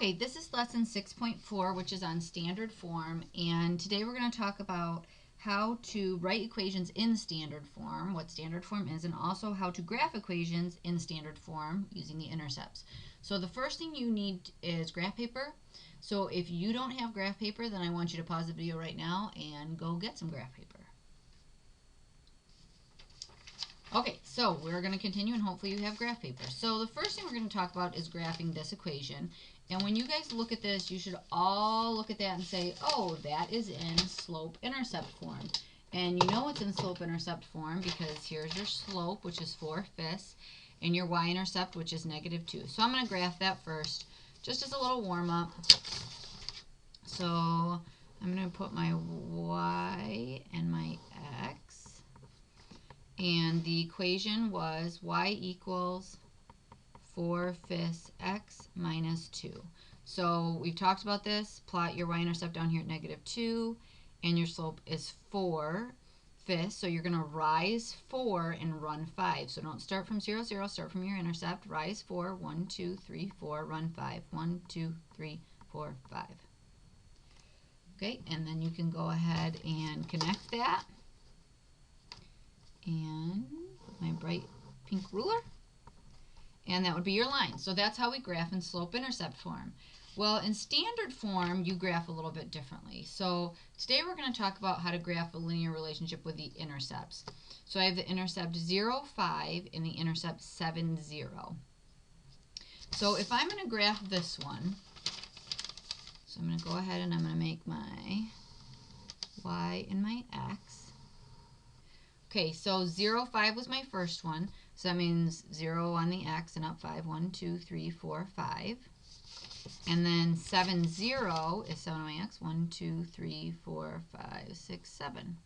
Okay, this is lesson 6.4, which is on standard form, and today we're going to talk about how to write equations in standard form, what standard form is, and also how to graph equations in standard form using the intercepts. So the first thing you need is graph paper. So if you don't have graph paper, then I want you to pause the video right now and go get some graph paper. Okay, so we're going to continue and hopefully you have graph paper. So the first thing we're going to talk about is graphing this equation. And when you guys look at this, you should all look at that and say, oh, that is in slope-intercept form. And you know it's in slope-intercept form because here's your slope, which is 4/5, and your y-intercept, which is -2. So I'm going to graph that first, just as a little warm-up. So I'm going to put my y and my x. And the equation was y equals 4/5 x minus 2. So we've talked about this. Plot your y-intercept down here at -2, and your slope is 4/5. So you're going to rise 4 and run 5. So don't start from 0, 0. Start from your intercept. Rise 4. 1, 2, 3, 4. Run 5. 1, 2, 3, 4, 5. Okay, and then you can go ahead and connect that. And my bright pink ruler, and that would be your line. So that's how we graph in slope-intercept form. Well, in standard form, you graph a little bit differently. So today we're going to talk about how to graph a linear relationship with the intercepts. So I have the intercept 0, 5 and the intercept 7, 0. So if I'm going to graph this one, so I'm going to go ahead and I'm going to make my y and my x. Okay, so 0, 5 was my first one. So that means 0 on the x and up 5. 1, 2, 3, 4, 5. And then 7, 0 is 7 on my x. 1, 2, 3, 4, 5, 6, 7.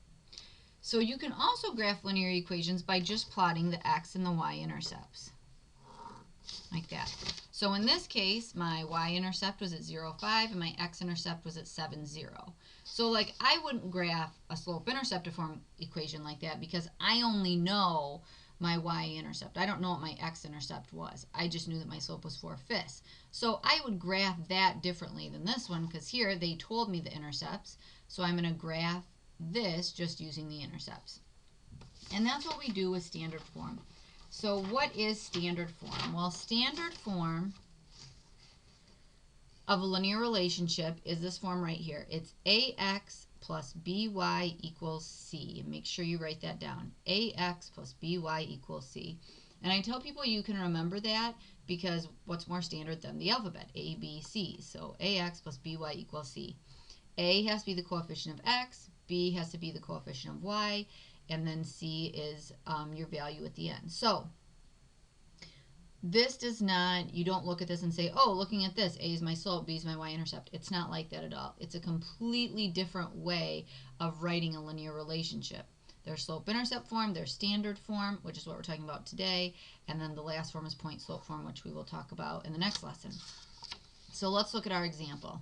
So you can also graph linear equations by just plotting the x and the y-intercepts. Like that. So in this case, my y-intercept was at 0, 5 and my x-intercept was at 7, 0. So like I wouldn't graph a slope-intercept form equation like that because I only know my y-intercept. I don't know what my x-intercept was. I just knew that my slope was 4/5. So I would graph that differently than this one because here they told me the intercepts. So I'm going to graph this just using the intercepts. And that's what we do with standard form. So what is standard form? Well, standard form of a linear relationship is this form right here. It's ax plus by equals c. Make sure you write that down. Ax plus by equals c. And I tell people you can remember that because what's more standard than the alphabet? A, B, C. So ax plus by equals c. A has to be the coefficient of x, b has to be the coefficient of y, and then c is your value at the end. So this does not, you don't look at this and say, oh, looking at this, A is my slope, B is my y-intercept. It's not like that at all. It's a completely different way of writing a linear relationship. There's slope-intercept form, there's standard form, which is what we're talking about today, and then the last form is point-slope form, which we will talk about in the next lesson. So let's look at our example.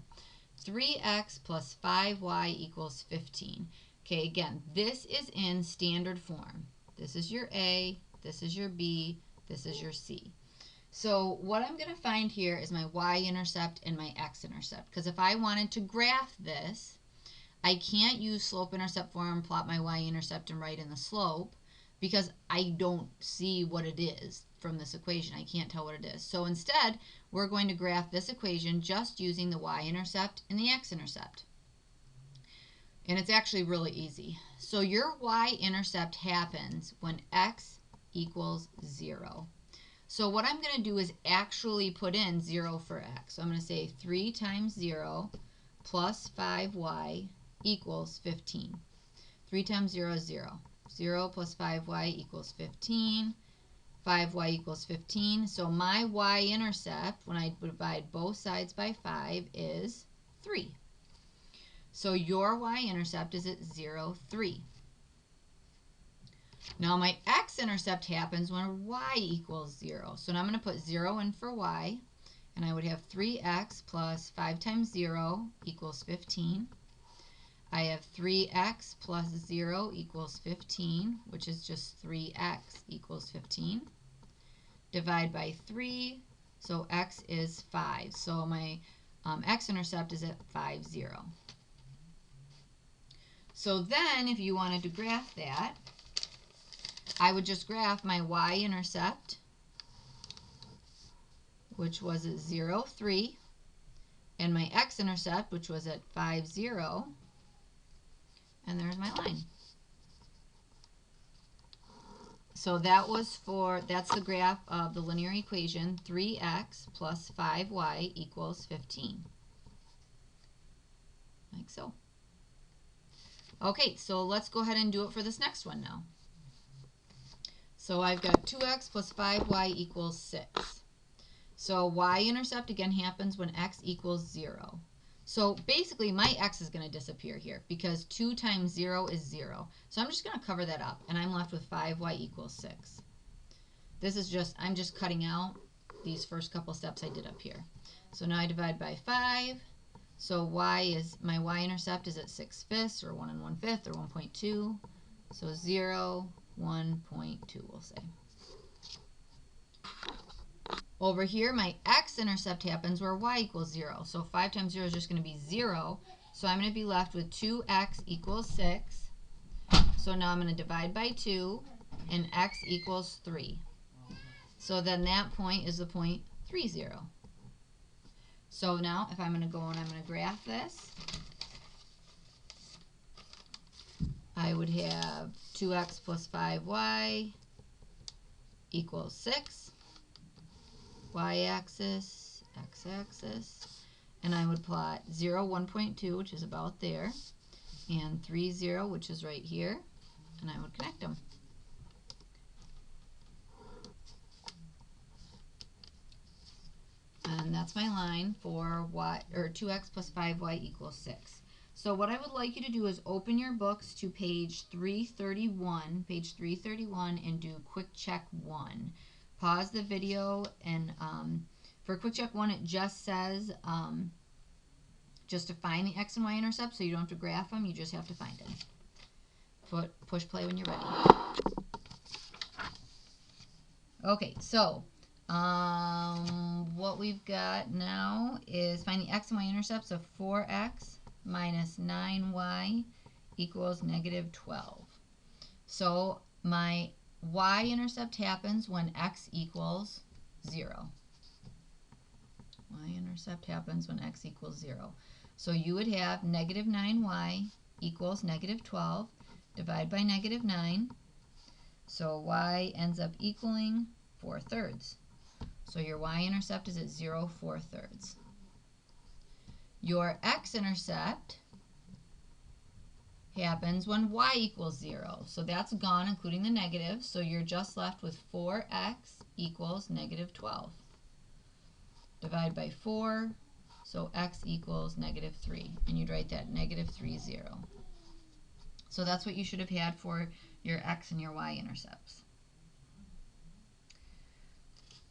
3x plus 5y equals 15. Okay, again, this is in standard form. This is your A, this is your B, this is your C. So what I'm going to find here is my y-intercept and my x-intercept. Because if I wanted to graph this, I can't use slope-intercept form, plot my y-intercept, and write in the slope because I don't see what it is from this equation. I can't tell what it is. So instead, we're going to graph this equation just using the y-intercept and the x-intercept. And it's actually really easy. So your y-intercept happens when x equals 0. So what I'm going to do is actually put in 0 for x. So I'm going to say 3 times 0 plus 5y equals 15. 3 times 0 is 0. 0 plus 5y equals 15. 5y equals 15. So my y-intercept, when I divide both sides by 5, is 3. So your y-intercept is at 0, 3. Now my x-intercept happens when y equals 0. So now I'm going to put 0 in for y, and I would have 3x plus 5 times 0 equals 15. I have 3x plus 0 equals 15, which is just 3x equals 15. Divide by 3, so x is 5. So my x-intercept is at 5, 0. So then if you wanted to graph that, I would just graph my y-intercept, which was at 0, 3, and my x-intercept, which was at 5, 0, and there's my line. So that's the graph of the linear equation 3x plus 5y equals 15. Like so. Okay, so let's go ahead and do it for this next one now. So I've got 2x plus 5y equals 6. So y-intercept again happens when x equals 0. So basically my x is going to disappear here because 2 times 0 is 0. So I'm just going to cover that up and I'm left with 5y equals 6. This is just, I'm just cutting out these first couple steps I did up here. So now I divide by 5. So my y-intercept is at 6/5 or 1 1/5 or 1.2. So 0, 1.2 we'll say. Over here, my x-intercept happens where y equals 0. So 5 times 0 is just going to be 0. So I'm going to be left with 2x equals 6. So now I'm going to divide by 2, and x equals 3. So then that point is the point 3, 0. So now if I'm going to go and I'm going to graph this, I would have 2x plus 5y equals 6. Y-axis, x-axis, and I would plot 0, 1.2, which is about there, and 3, 0, which is right here, and I would connect them. And that's my line for 2x plus 5y equals 6. So what I would like you to do is open your books to page 331, and do quick check 1. Pause the video, and for quick check 1 it just says just to find the x and y intercept, so you don't have to graph them, you just have to find it. Push play when you're ready. Okay, so what we've got now is find the x and y intercepts of 4x minus 9y equals negative 12. So my y-intercept happens when x equals 0. Y-intercept happens when x equals 0. So you would have negative 9y equals negative 12. Divide by negative 9. So y ends up equaling 4/3. So your y-intercept is at 0, 4/3. Your x-intercept happens when y equals 0. So that's gone, including the negative. So you're just left with 4x equals negative 12. Divide by 4. So x equals negative 3. And you'd write that negative 3, 0. So that's what you should have had for your x and your y intercepts.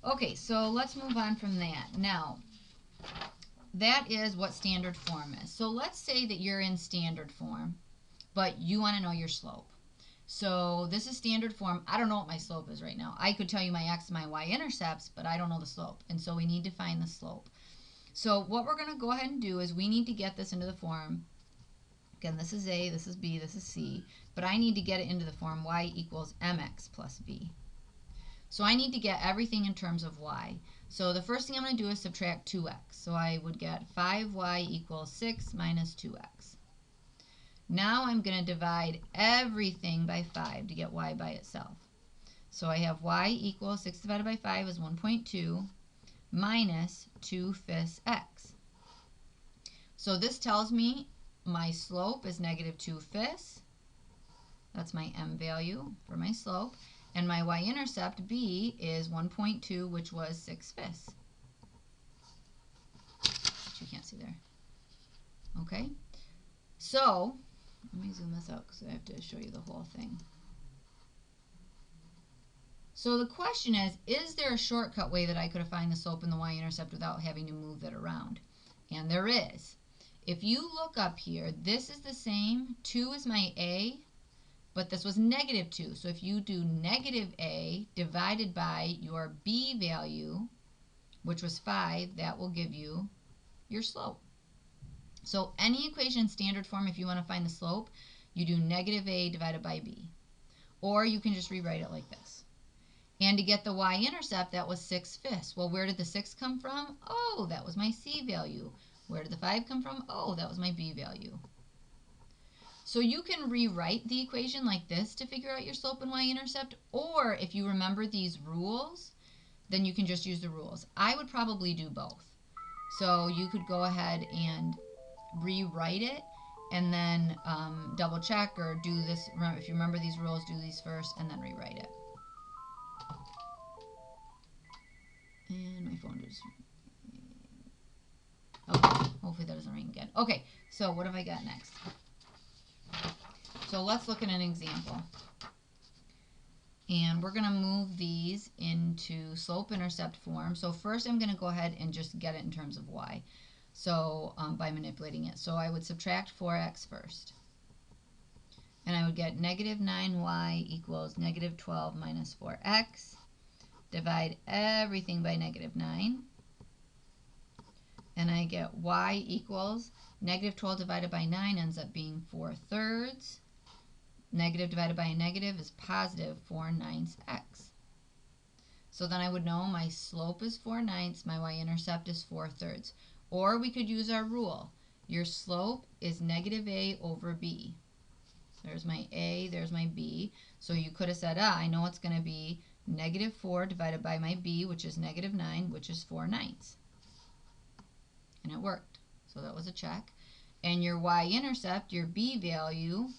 Okay, so let's move on from that. Now, that is what standard form is. So let's say that you're in standard form, but you want to know your slope. So this is standard form. I don't know what my slope is right now. I could tell you my x and my y intercepts, but I don't know the slope. And so we need to find the slope. So what we're going to go ahead and do is we need to get this into the form. Again, this is A, this is B, this is C. But I need to get it into the form y equals mx plus b. So I need to get everything in terms of y. So the first thing I'm going to do is subtract 2x. So I would get 5y equals 6 minus 2x. Now I'm going to divide everything by 5 to get y by itself. So I have y equals 6 divided by 5 is 1.2 minus 2/5 x. So this tells me my slope is negative 2/5. That's my m value for my slope. And my y-intercept, b, is 1.2, which was 6/5. Which you can't see there. Okay? So, let me zoom this out because I have to show you the whole thing. So the question is there a shortcut way that I could find the slope and the y-intercept without having to move it around? And there is. If you look up here, this is the same. 2 is my a, but this was negative 2. So if you do negative a divided by your b value, which was 5, that will give you your slope. So any equation in standard form, if you want to find the slope, you do negative a divided by b. Or you can just rewrite it like this. And to get the y-intercept, that was 6/5. Well, where did the 6 come from? Oh, that was my c value. Where did the 5 come from? Oh, that was my b value. So you can rewrite the equation like this to figure out your slope and y-intercept, or if you remember these rules, then you can just use the rules. I would probably do both. So you could go ahead and rewrite it and then double check or do this. If you remember these rules, do these first and then rewrite it. And my phone just... Okay, hopefully that doesn't ring again. Okay, so what have I got next? So let's look at an example. And we're going to move these into slope-intercept form. So first I'm going to go ahead and just get it in terms of y. So by manipulating it. So I would subtract 4x first. And I would get negative 9y equals negative 12 minus 4x. Divide everything by negative 9. And I get y equals negative 12 divided by 9 ends up being 4/3. Negative divided by a negative is positive 4/9 x. So then I would know my slope is 4/9, my y-intercept is 4/3. Or we could use our rule. Your slope is negative a over b. There's my a, there's my b. So you could have said, I know it's going to be negative 4 divided by my b, which is negative 9, which is 4/9. And it worked. So that was a check. And your y-intercept, your b value,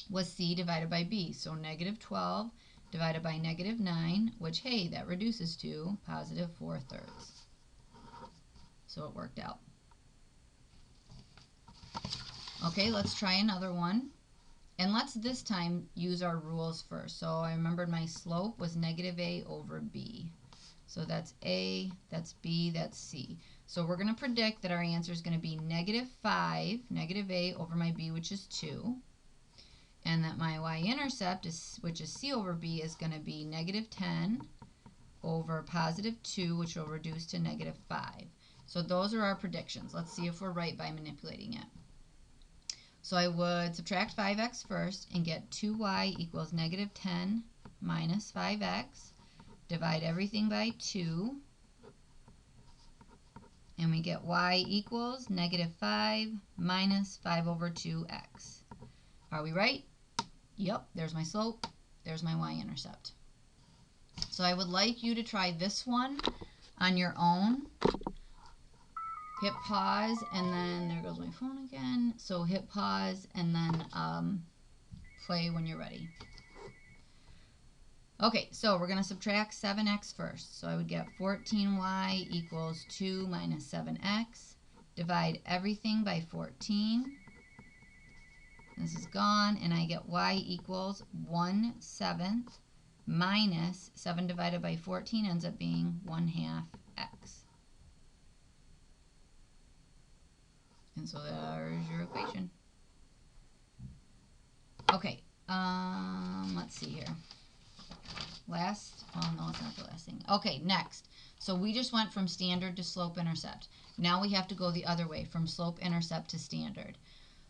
was c divided by b. So negative 12 divided by negative 9, which, hey, that reduces to positive 4/3. So it worked out. Okay, let's try another one. And let's this time use our rules first. So I remembered my slope was negative a over b. So that's a, that's b, that's c. So we're going to predict that our answer is going to be negative 5, negative a over my b, which is 2. And that my y-intercept, which is c over b, is going to be negative 10 over positive 2, which will reduce to negative 5. So those are our predictions. Let's see if we're right by manipulating it. So I would subtract 5x first and get 2y equals negative 10 minus 5x. Divide everything by 2. And we get y equals negative 5 minus 5 over 2x. Are we right? Yep, there's my slope. There's my y-intercept. So I would like you to try this one on your own. Hit pause, and then there goes my phone again. So hit pause, and then play when you're ready. Okay, so we're going to subtract 7x first. So I would get 14y equals 2 minus 7x. Divide everything by 14. This is gone, and I get y equals 1/7 minus 7 divided by 14 ends up being 1/2 x. And so there's your equation. Okay, let's see here. Last, oh no, it's not the last thing. Okay, next. So we just went from standard to slope-intercept. Now we have to go the other way, from slope-intercept to standard.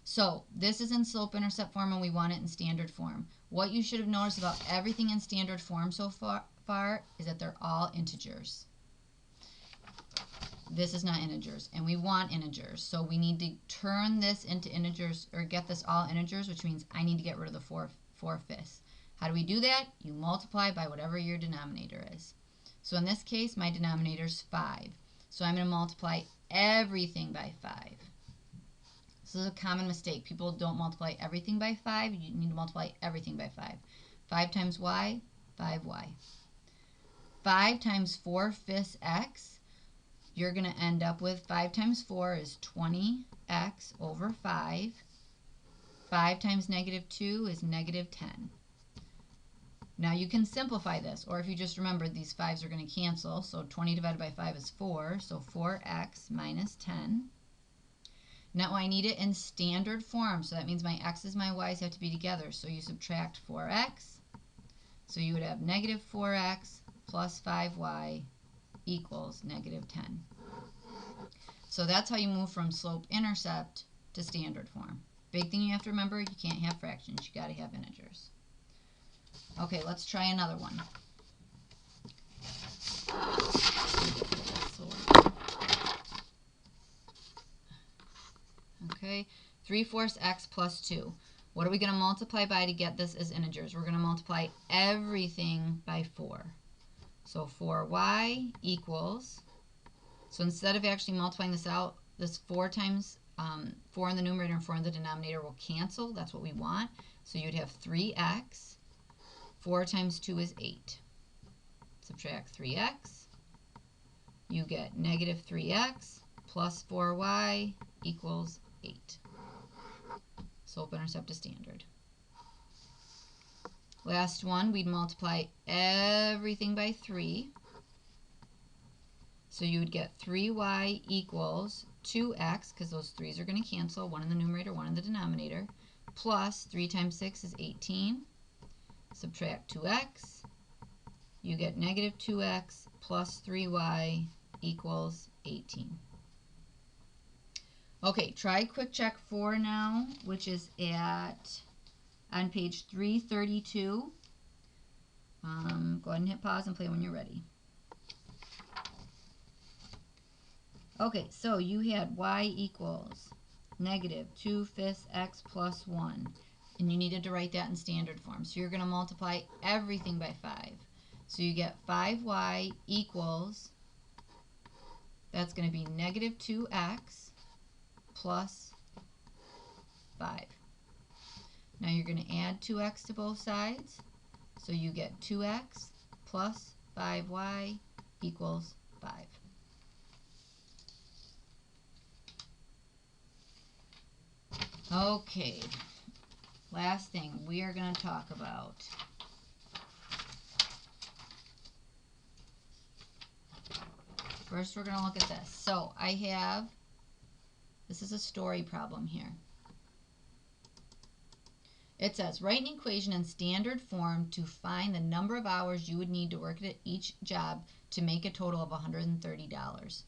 So this is in slope-intercept form and we want it in standard form. What you should have noticed about everything in standard form so far is that they're all integers. This is not integers, and we want integers. So we need to turn this into integers, or get this all integers, which means I need to get rid of the 4/5. How do we do that? You multiply by whatever your denominator is. So in this case, my denominator is 5. So I'm going to multiply everything by 5. This is a common mistake. People don't multiply everything by 5. You need to multiply everything by 5. 5 times y, 5y. 5 times 4/5 x. You're going to end up with 5 times 4 is 20x over 5. 5 times negative 2 is negative 10. Now you can simplify this, or if you just remember, these 5's are going to cancel. So 20 divided by 5 is 4, so 4x minus 10. Now I need it in standard form, so that means my x's, my y's have to be together. So you subtract 4x, so you would have negative 4x plus 5y equals negative 10. So that's how you move from slope-intercept to standard form. Big thing you have to remember, you can't have fractions. You got to have integers. Okay, let's try another one. Okay, 3/4 x plus 2. What are we going to multiply by to get this as integers? We're going to multiply everything by 4. So 4y equals, so instead of actually multiplying this out, this 4 times 4 in the numerator and 4 in the denominator will cancel. That's what we want. So you'd have 3x. 4 times 2 is 8. Subtract 3x. You get negative 3x plus 4y equals 8. Slope-intercept is standard. Last one, we'd multiply everything by 3. So you would get 3y equals 2x, because those 3's are going to cancel, one in the numerator, one in the denominator, plus 3 times 6 is 18. Subtract 2x. You get negative 2x plus 3y equals 18. Okay, try quick check 4 now, which is on page 332. Go ahead and hit pause and play when you're ready. Okay, so you had y equals negative 2/5 x plus 1. And you needed to write that in standard form. So you're going to multiply everything by 5. So you get 5y equals, that's going to be negative 2x plus 5. Now you're going to add 2x to both sides. So you get 2x plus 5y equals 5. Okay, last thing we are going to talk about. First, we're going to look at this. So this is a story problem here. It says, write an equation in standard form to find the number of hours you would need to work at each job to make a total of $130.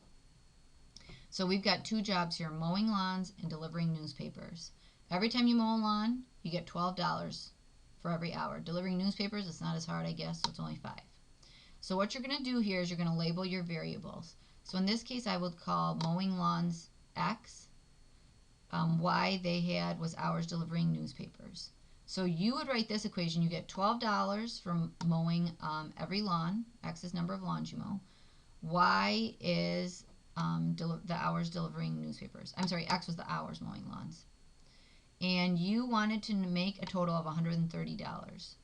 So we've got 2 jobs here, mowing lawns and delivering newspapers. Every time you mow a lawn, you get $12 for every hour. Delivering newspapers, it's not as hard, I guess, so it's only 5. So what you're going to do here is you're going to label your variables. So in this case, I would call mowing lawns X. Y they had was hours delivering newspapers. So you would write this equation. You get $12 from mowing every lawn. X is number of lawns you mow. Y is the hours delivering newspapers. I'm sorry, X was the hours mowing lawns. And you wanted to make a total of $130.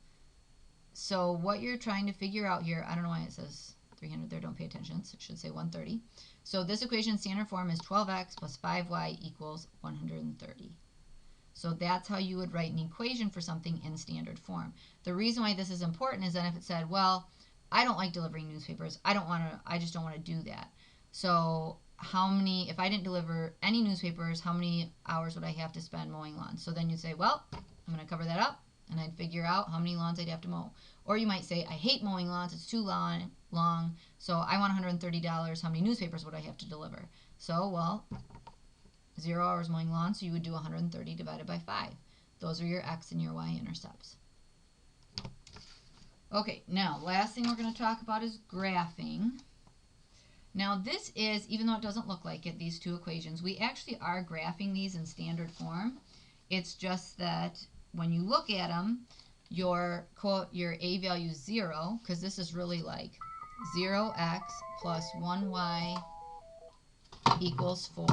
So what you're trying to figure out here, I don't know why it says 300 there, don't pay attention, it should say 130. So this equation in standard form is 12x plus 5y equals 130. So that's how you would write an equation for something in standard form. The reason why this is important is that if it said, well, I don't like delivering newspapers, I just don't want to do that. So if I didn't deliver any newspapers, how many hours would I have to spend mowing lawns? So then you'd say, well, I'm going to cover that up, and I'd figure out how many lawns I'd have to mow. Or you might say, I hate mowing lawns, it's too long, so I want $130, how many newspapers would I have to deliver? So, well, 0 hours mowing lawns, so you would do 130 divided by 5. Those are your x and your y intercepts. Okay, now, last thing we're going to talk about is graphing. Now this is, even though it doesn't look like it, these 2 equations, we actually are graphing these in standard form. It's just that when you look at them, your a value is 0, because this is really like 0x plus 1y equals 4.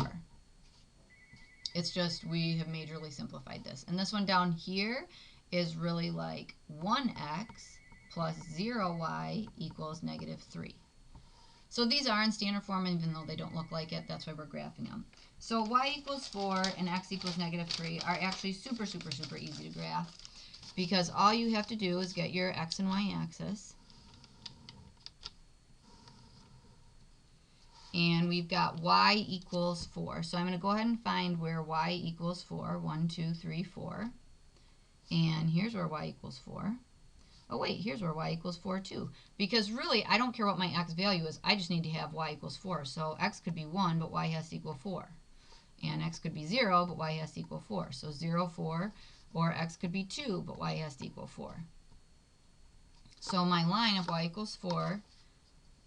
It's just we have majorly simplified this. And this one down here is really like 1x plus 0y equals negative 3. So these are in standard form, even though they don't look like it. That's why we're graphing them. So y equals 4 and x equals negative 3 are actually super, super, super easy to graph, because all you have to do is get your x and y axis. And we've got y equals 4. So I'm going to go ahead and find where y equals 4. 1, 2, 3, 4. And here's where y equals 4. Oh wait, here's where y equals 4 too. Because really, I don't care what my x value is. I just need to have y equals 4. So x could be 1, but y has to equal 4. And x could be 0, but y has to equal 4. So 0, 4. Or x could be 2, but y has to equal 4. So my line of y equals 4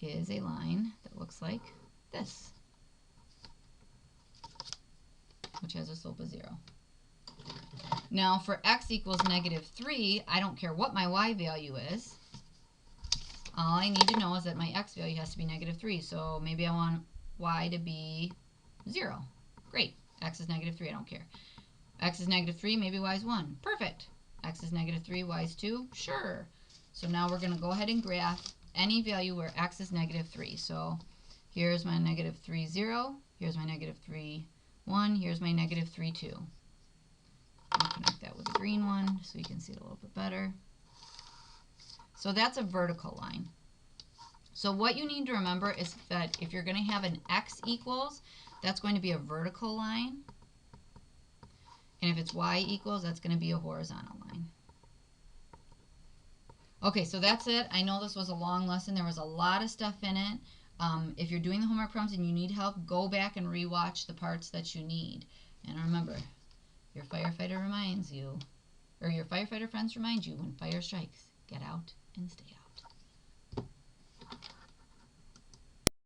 is a line that looks like this, which has a slope of 0. Now for x equals -3, I don't care what my y value is. All I need to know is that my x value has to be -3. So maybe I want y to be 0. Great. X is -3. I don't care. X is -3. Maybe y is 1. Perfect. X is -3. Y is 2. Sure. So now we're going to go ahead and graph any value where x is -3. So here's my -3, 0. Here's my -3, 1. Here's my -3, 2. I'll connect that with the green one so you can see it a little bit better. So that's a vertical line. So what you need to remember is that if you're going to have an x equals, that's going to be a vertical line. And if it's y equals, that's going to be a horizontal line. Okay, so that's it. I know this was a long lesson. There was a lot of stuff in it. If you're doing the homework problems and you need help, go back and rewatch the parts that you need. And remember, your firefighter reminds you, or your firefighter friends remind you, when fire strikes, get out and stay out.